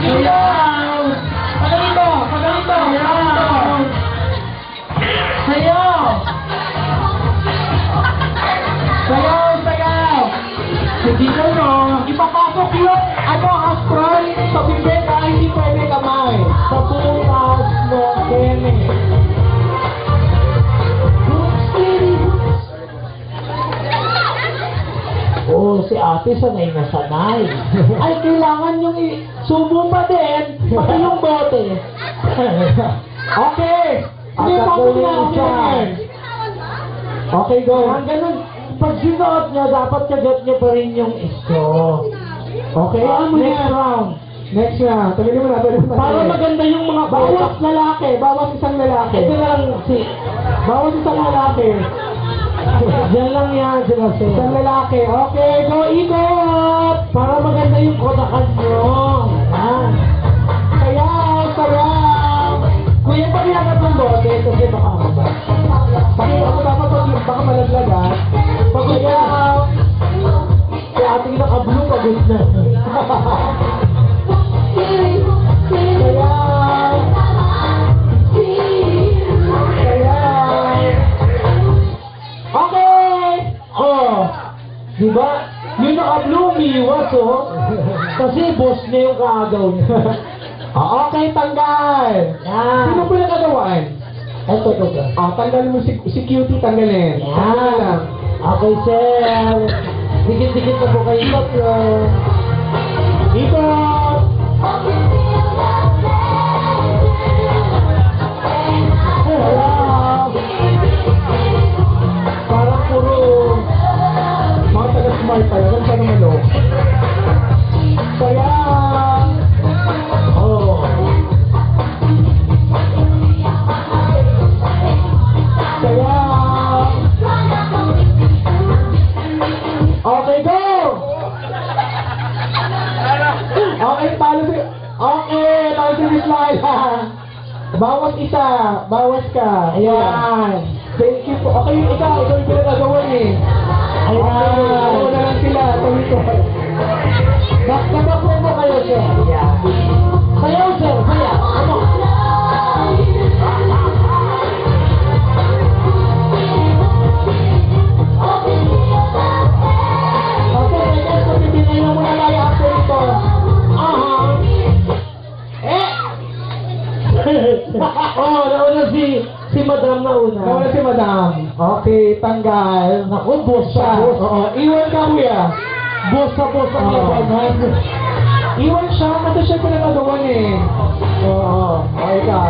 Sayaw! Pagalito! Pagalito! Sayaw! Sayaw! Sayaw! Sayaw! Hindi ko no, ipapasok yung astral sa bibig na hindi pwede kamay. Sa bukas mo, Bene. Oh, si ate sanay na sanay. Ay, kailangan yung sumo pa din, pati yung bote. Okay. Hindi pa ako na. Okay, go. Ang ganun. Pag sinuot nyo, dapat kagat nyo pa rin yung isko. Okay? Next round. Next round. Tagali mo na. Para maganda yung mga bawat lalaki. Bawat isang lalaki. Ito lang si... Bawat isang lalaki. Diyan lang yan, sila. Isang lalaki. Okay, go ikot! Para maganda yung kotakan nyo. Yan. Sayaw, sayaw. Kuya, pag inagat ng bote, kasi baka maba. Pag ako dapat baka malaglag ha. Pag sayaw. Kaya ating nakablo, pagod na. Sayaw. Okay! Oh, diba? Yung naka-blue umiiwas, oh. Kasi boss niya yung kaagaw niya. Okay, tanggal! Yan. Sino po nakagawaan? Ito. Tanggal mo si Cutie, tanggalin. Yan. Okay, sir. Dikit-dikit na po kayo tatlo. Ikot! Parang puro mga taga-smart tayo. Ganun pa naman o. Sayaw! Oh. Sayaw! Okay, go! Okay, talo si Miss Laila. Bawas isa. Bawas ka. Ayan. Thank you po. Okay, ikaw yung pinagagawa eh. Ayan. Ako na lang sila. Tuloy ko. Nagkakapon mo kayo, sir. Ayan. Sayaw, sir. Sayaw. Ano? Okay, guys. Kung hindi na yung muna laya ako ito. Oh, nauna si Madam nauna. Nauna si Madam. Okay, tanggal. Naku, boss siya. Oo, iwan ka, kuya. Boss ang labanan. Iwan siya, kasi siya pinagagawan eh. Oo, okay ka.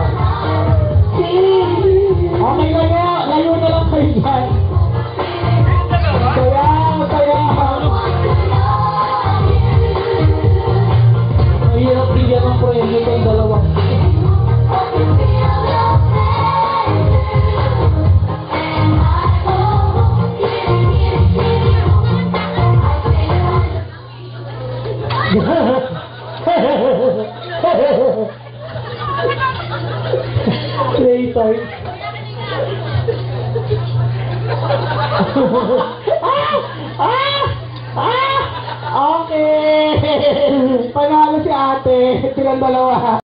Okay, layo na lang kayo dyan. Sayaw. Mahirap bigyan ng premyo itong dalawang. Playtime. Okay. Panalo si ate. Silang dalawa.